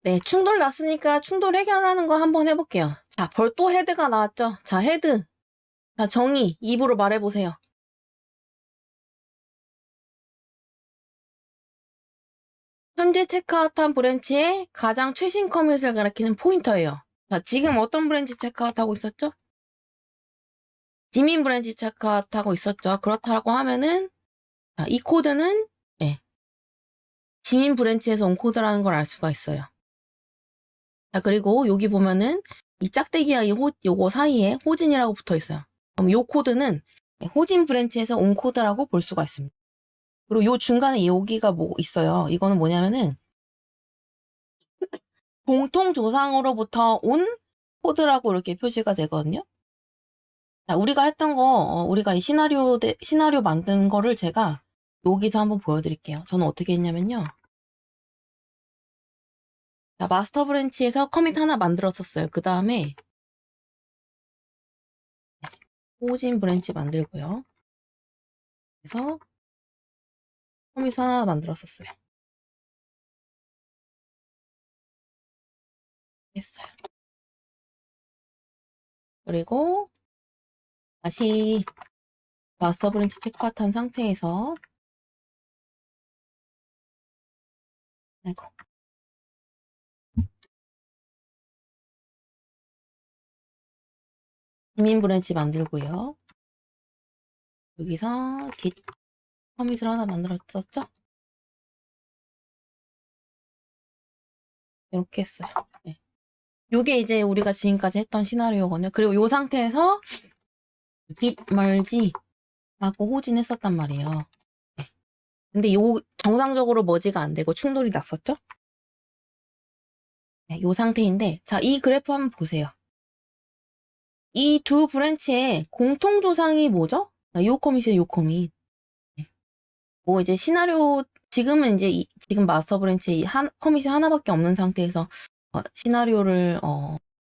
네, 충돌 났으니까 충돌 해결하는 거 한번 해볼게요. 자, 별도 헤드가 나왔죠? 자, 헤드. 자, 정의. 입으로 말해보세요. 현재 체크아웃한 브랜치의 가장 최신 커밋을 가리키는 포인터예요. 자, 지금 어떤 브랜치 체크아웃하고 있었죠? 지민 브랜치 체크아웃하고 있었죠. 그렇다고 하면은 자, 이 코드는 지민 브랜치에서 온 코드라는 걸 알 수가 있어요. 자, 그리고 여기 보면은 이 짝대기와 요거 사이에 호진이라고 붙어 있어요. 그럼 요 코드는 호진 브랜치에서 온 코드라고 볼 수가 있습니다. 그리고 요 중간에 여기가 뭐 있어요. 이거는 뭐냐면은 공통 조상으로부터 온 코드라고 이렇게 표시가 되거든요. 자, 우리가 했던 거, 우리가 이 시나리오 만든 거를 제가 여기서 한번 보여드릴게요. 저는 어떻게 했냐면요. 자, 마스터 브랜치에서 커밋 하나 만들었었어요. 그 다음에 호진 브랜치 만들고요. 그래서 커밋 하나 만들었었어요. 했어요. 그리고 다시 마스터 브랜치 체크아웃한 상태에서 아이고. 주민 브랜치 만들고요. 여기서 git 커밋을 하나 만들었었죠? 이렇게 했어요. 네. 요게 이제 우리가 지금까지 했던 시나리오거든요. 그리고 요 상태에서 git merge 하고 호진했었단 말이에요. 네. 근데 요 정상적으로 머지가 안 되고 충돌이 났었죠? 네, 요 상태인데 자, 이 그래프 한번 보세요. 이 두 브랜치의 공통 조상이 뭐죠? 요 커밋이에요, 요 커밋. 네. 뭐 이제 시나리오 지금은 이제 지금 마스터 브랜치 커밋이 하나밖에 없는 상태에서 시나리오를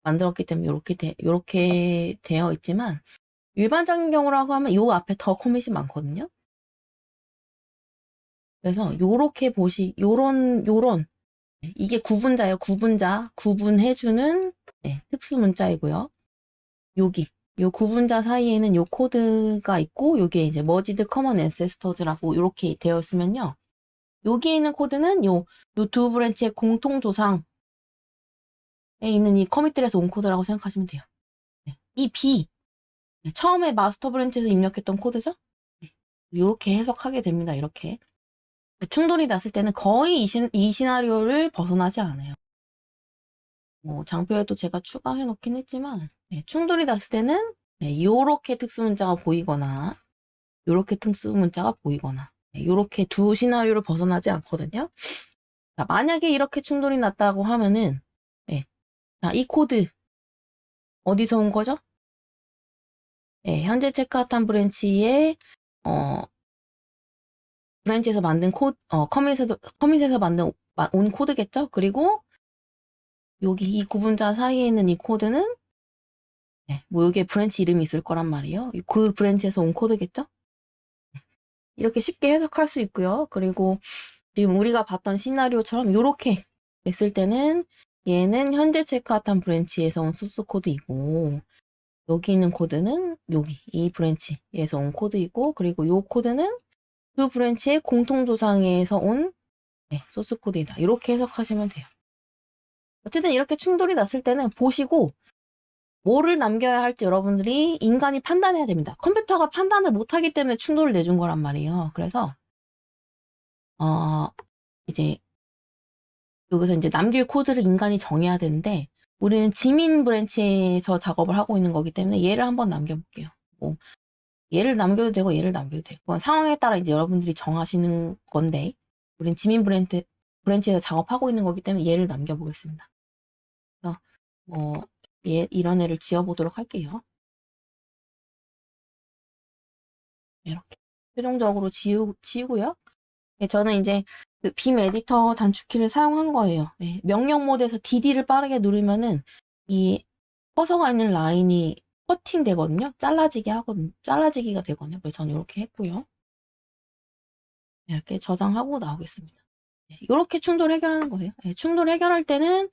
만들었기 때문에 요렇게 되어 있지만 일반적인 경우라고 하면 요 앞에 더 커밋이 많거든요. 그래서 요렇게 요런 이게 구분자예요. 구분해주는 특수 문자이고요. 여기 요 구분자 사이에는 요 코드가 있고 요게 이제 머지드 커먼 앤세스터즈라고 이렇게 되어 있으면요. 여기에 있는 코드는 요 두 브랜치의 공통 조상에 있는 이 커밋들에서 온 코드라고 생각하시면 돼요. 이 B 처음에 마스터 브랜치에서 입력했던 코드죠? 이렇게 해석하게 됩니다. 이렇게 충돌이 났을 때는 거의 이 시나리오를 벗어나지 않아요. 뭐 장표에도 제가 추가해 놓긴 했지만 충돌이 났을 때는 이렇게 특수 문자가 보이거나 이렇게 특수 문자가 보이거나 이렇게 두 시나리오를 벗어나지 않거든요. 자, 만약에 이렇게 충돌이 났다고 하면은 자, 이 코드 어디서 온 거죠? 현재 체크아웃한 브랜치의 브랜치에서 만든 커밋에서 만든 온 코드겠죠? 그리고 여기 이 구분자 사이에 있는 이 코드는 뭐 여기에 브랜치 이름이 있을 거란 말이에요. 그 브랜치에서 온 코드겠죠? 이렇게 쉽게 해석할 수 있고요. 그리고 지금 우리가 봤던 시나리오처럼 이렇게 됐을 때는 얘는 현재 체크아웃한 브랜치에서 온 소스 코드이고 여기 있는 코드는 여기 이 브랜치에서 온 코드이고 그리고 이 코드는 그 브랜치의 공통조상에서 온 소스 코드이다. 이렇게 해석하시면 돼요. 어쨌든 이렇게 충돌이 났을 때는 보시고 뭐를 남겨야 할지 여러분들이 인간이 판단해야 됩니다. 컴퓨터가 판단을 못하기 때문에 충돌을 내준 거란 말이에요. 그래서 이제 여기서 이제 남길 코드를 인간이 정해야 되는데 우리는 지민 브랜치에서 작업을 하고 있는 거기 때문에 얘를 한번 남겨볼게요. 뭐 얘를 남겨도 되고 얘를 남겨도 되고 그건 상황에 따라 이제 여러분들이 정하시는 건데 우리는 지민 브랜치에서 작업하고 있는 거기 때문에 얘를 남겨보겠습니다. 그래서 이런 애를 지어보도록 할게요. 이렇게 최종적으로 지우고요. 저는 이제 그 빔 에디터 단축키를 사용한 거예요. 명령 모드에서 DD를 빠르게 누르면은 이 커서가 있는 라인이 커팅 되거든요. 잘라지기가 되거든요. 그래서 저는 이렇게 했고요. 이렇게 저장하고 나오겠습니다. 이렇게 충돌 해결하는 거예요. 충돌 해결할 때는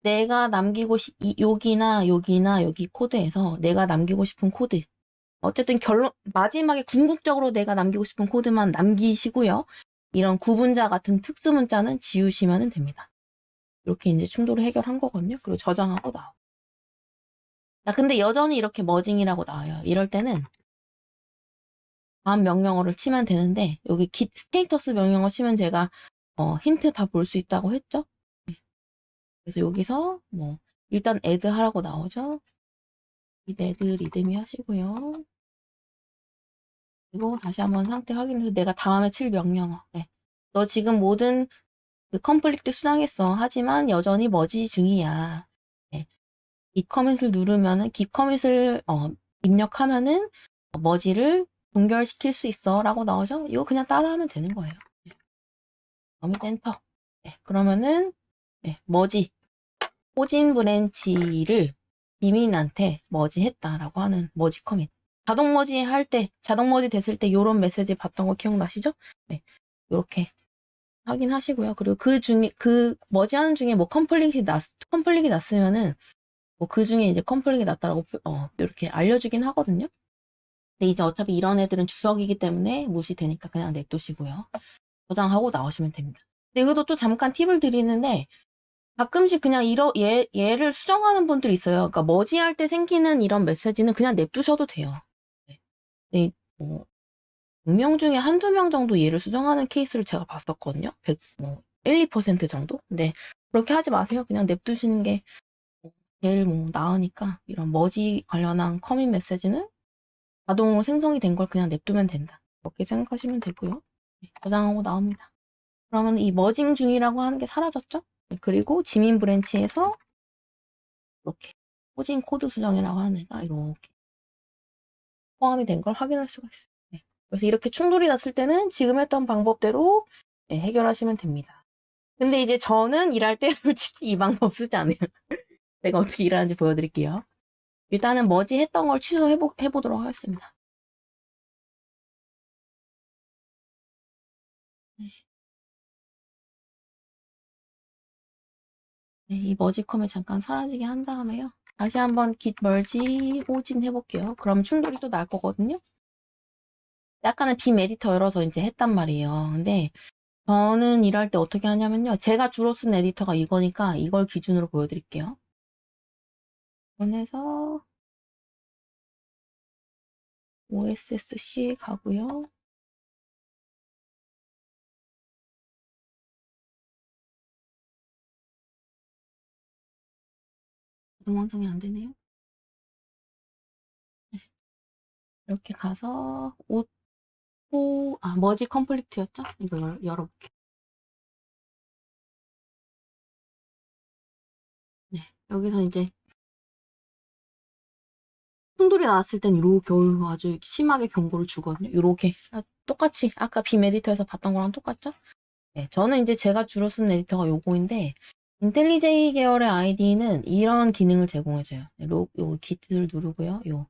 내가 남기고 여기나 여기 코드에서 내가 남기고 싶은 코드. 어쨌든 마지막에 궁극적으로 내가 남기고 싶은 코드만 남기시고요. 이런 구분자 같은 특수 문자는 지우시면 됩니다. 이렇게 이제 충돌을 해결한 거거든요. 그리고 저장하고 나오고. 근데 여전히 이렇게 머징이라고 나와요. 이럴 때는 다음 명령어를 치면 되는데 여기 git 스테이터스 명령어 치면 제가 힌트 다 볼 수 있다고 했죠. 그래서 여기서 일단 add 하라고 나오죠. add 리드미 하시고요. 그리고 다시 한번 상태 확인해서 내가 다음에 칠 명령어. 너 지금 모든 그 컴플리트 수정했어. 하지만 여전히 머지 중이야. git 커밋을 누르면은 git 커밋을 입력하면은 머지를 동결시킬 수 있어 라고 나오죠. 이거 그냥 따라하면 되는 거예요. 커밋 엔터. 그러면은 머지 포진 브랜치를 비민한테 머지했다라고 하는 머지 커밋. 자동 머지 됐을 때 이런 메시지 봤던 거 기억나시죠? 이렇게 확인하시고요. 그리고 그 머지하는 중에 컴플릿이 났으면은 그 중에 이제 컴플릿이 났다라고 이렇게 알려주긴 하거든요. 근데 이제 어차피 이런 애들은 주석이기 때문에 무시되니까 그냥 냅두시고요. 저장하고 나오시면 됩니다. 근데 이것도 또 잠깐 팁을 드리는데 가끔씩 그냥 얘를 수정하는 분들이 있어요. 그러니까 머지할 때 생기는 이런 메시지는 그냥 냅두셔도 돼요. 네, 운명 중에 한두 명 정도 얘를 수정하는 케이스를 제가 봤었거든요. 1, 2% 정도? 근데 그렇게 하지 마세요. 그냥 냅두시는 게 제일 나으니까 이런 머지 관련한 커밋 메시지는 자동으로 생성이 된 걸 그냥 냅두면 된다. 그렇게 생각하시면 되고요. 저장하고 나옵니다. 그러면 이 머징 중이라고 하는 게 사라졌죠? 그리고 지민 브랜치에서 이렇게 포진 코드 수정이라고 하는 애가 이렇게 포함이 된 걸 확인할 수가 있어요. 그래서 이렇게 충돌이 났을 때는 지금 했던 방법대로 해결하시면 됩니다. 근데 이제 저는 일할 때 솔직히 이 방법 쓰지 않아요. 내가 어떻게 일하는지 보여드릴게요. 일단은 머지 했던 걸 취소해보도록 하겠습니다. 이 머지 컴에 잠깐 사라지게 한 다음에요. 다시 한번 git merge 호진 해볼게요. 그럼 충돌이 또 날 거거든요. 약간은 빔 에디터 열어서 이제 했단 말이에요. 근데 저는 일할 때 어떻게 하냐면요. 제가 주로 쓴 에디터가 이거니까 이걸 기준으로 보여드릴게요. 이번에서 OSSC에 가고요. 동영상이 안 되네요. 이렇게 가서 머지 컴플리트였죠? 이거 열어볼게요. 여기서 이제 충돌이 나왔을 땐 이렇게 아주 심하게 경고를 주거든요. 이렇게 똑같이 아까 빔 에디터에서 봤던 거랑 똑같죠? 저는 이제 제가 주로 쓰는 에디터가 요거인데 인텔리제이 계열의 아이디는 이런 기능을 제공해줘요. 요 git를 누르고요. 요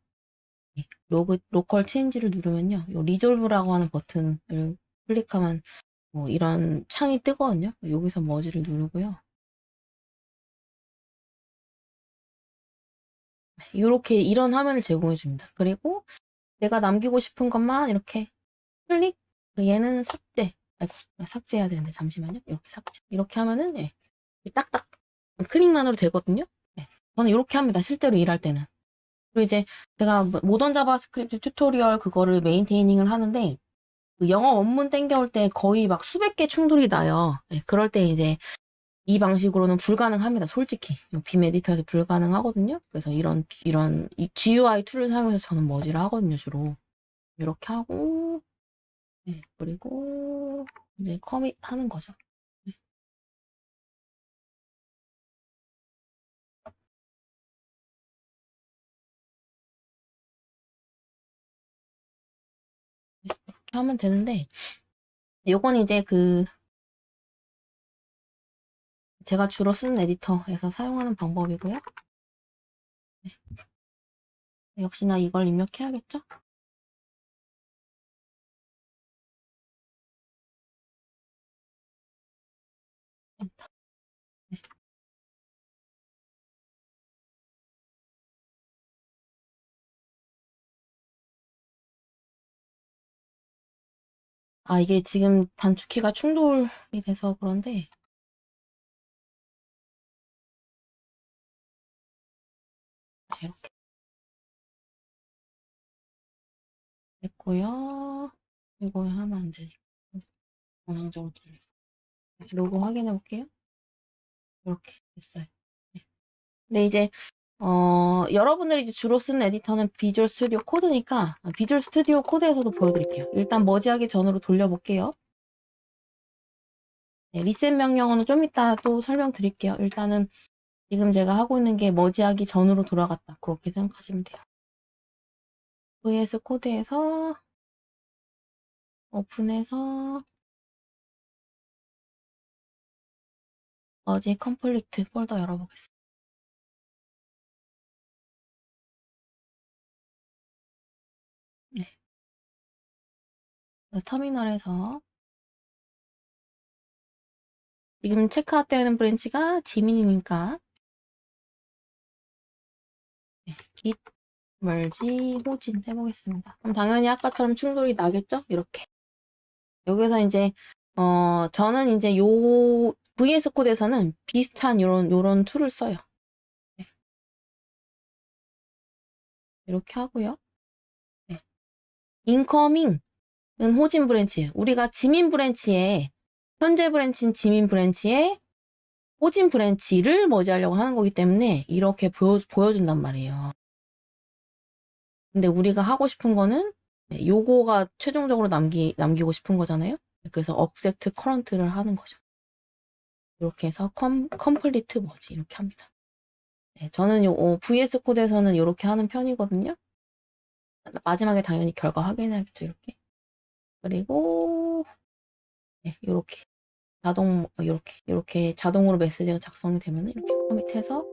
로컬 체인지를 누르면요. 요 리졸브라고 하는 버튼을 클릭하면 이런 창이 뜨거든요. 여기서 머지를 누르고요. 이런 화면을 제공해 줍니다. 그리고 내가 남기고 싶은 것만 이렇게 클릭. 얘는 삭제. 아이고, 삭제해야 되는데 잠시만요. 이렇게 삭제. 이렇게 하면은 딱딱 클릭만으로 되거든요. 저는 이렇게 합니다. 실제로 일할 때는. 그리고 이제 제가 모던 자바스크립트 튜토리얼 그거를 메인테이닝을 하는데 그 영어 원문 땡겨올 때 거의 막 수백 개 충돌이 나요. 그럴 때 이제 이 방식으로는 불가능합니다. 솔직히 빔 에디터에서 불가능하거든요. 그래서 이런 이 GUI 툴을 사용해서 저는 머지를 하거든요. 주로 이렇게 하고 그리고 이제 커밋 하는 거죠. 이렇게 하면 되는데 요건 이제 제가 주로 쓰는 에디터에서 사용하는 방법이고요. 역시나 이걸 입력해야겠죠? 이게 지금 단축키가 충돌이 돼서 그런데 이렇게 됐고요. 이거 하면 안 되니까 정상적으로 돌렸어요. 로고 확인해 볼게요. 이렇게 됐어요. 네. 근데 이제 여러분들이 이제 주로 쓰는 에디터는 비주얼 스튜디오 코드니까 비주얼 스튜디오 코드에서도 보여드릴게요. 일단 머지하기 전으로 돌려볼게요. 네, 리셋 명령어는 좀 이따 또 설명드릴게요. 일단은 지금 제가 하고 있는 게 머지하기 전으로 돌아갔다. 그렇게 생각하시면 돼요. VS 코드에서 오픈해서 머지 컴플리트 폴더 열어보겠습니다. 네. 터미널에서 지금 체크아웃되는 브랜치가 지민이니까 네, git merge 호진 해보겠습니다. 그럼 당연히 아까처럼 충돌이 나겠죠? 이렇게. 여기서 이제 저는 이제 요 VS 코드에서는 비슷한 요런 툴을 써요. 네. 이렇게 하고요. 네. 인커밍은 호진 브랜치예요. 우리가 지민 브랜치에 현재 브랜치인 지민 브랜치에 호진 브랜치를 머지하려고 하는 거기 때문에 이렇게 보여준단 말이에요. 근데 우리가 하고 싶은 거는 요거가 최종적으로 남기고 싶은 거잖아요. 그래서 accept current를 하는 거죠. 이렇게 해서 complete 머지 이렇게 합니다. 네, 저는 VS 코드에서는 이렇게 하는 편이거든요. 마지막에 당연히 결과 확인해야겠죠. 이렇게. 그리고 네, 이렇게 이렇게 자동으로 메시지가 작성이 되면 이렇게 커밋해서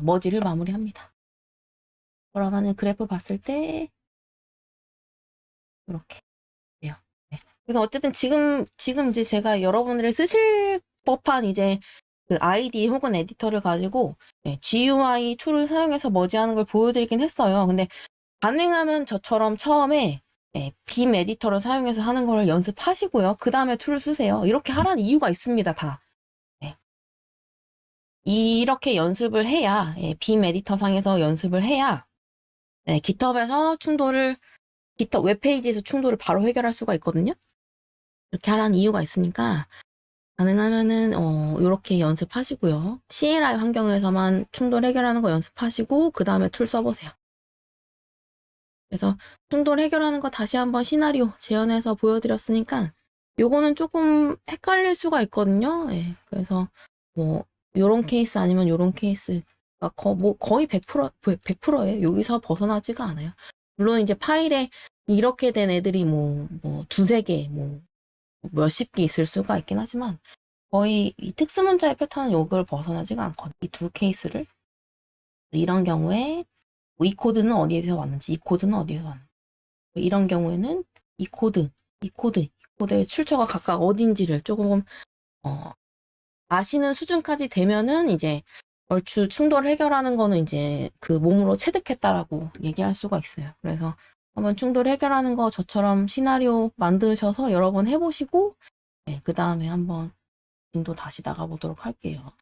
머지를 마무리합니다. 그러면은 그래프 봤을 때 이렇게 돼요. 네. 그래서 어쨌든 지금 이제 제가 여러분들이 쓰실 법한 이제 그 아이디 혹은 에디터를 가지고 GUI 툴을 사용해서 머지하는 걸 보여드리긴 했어요. 근데 가능하면 저처럼 처음에 빔 에디터를 사용해서 하는 걸 연습하시고요. 그 다음에 툴을 쓰세요. 이렇게 하라는 이유가 있습니다. 다. 네. 이렇게 연습을 해야 빔 에디터 상에서 연습을 해야 깃허브에서 깃허브 웹페이지에서 충돌을 바로 해결할 수가 있거든요. 이렇게 하라는 이유가 있으니까 가능하면은 이렇게 연습하시고요. CLI 환경에서만 충돌 해결하는 거 연습하시고 그 다음에 툴 써보세요. 그래서 충돌 해결하는 거 다시 한번 시나리오 재현해서 보여드렸으니까 요거는 조금 헷갈릴 수가 있거든요. 예, 그래서 뭐 요런 케이스 아니면 요런 케이스 거의 100%예요. 여기서 벗어나지가 않아요. 물론 이제 파일에 이렇게 된 애들이 뭐 두세 개, 뭐 몇십 개 있을 수가 있긴 하지만 거의 이 특수문자의 패턴은 요걸 벗어나지가 않거든요. 이 두 케이스를. 이런 경우에 이 코드는 어디에서 왔는지, 이 코드는 어디에서 왔는지. 이런 경우에는 이 코드의 출처가 각각 어딘지를 조금 아시는 수준까지 되면은 이제 얼추 충돌을 해결하는 거는 이제 그 몸으로 체득했다라고 얘기할 수가 있어요. 그래서 한번 충돌 해결하는 거 저처럼 시나리오 만드셔서 여러 번 해보시고 그 다음에 한번 진도 다시 나가보도록 할게요.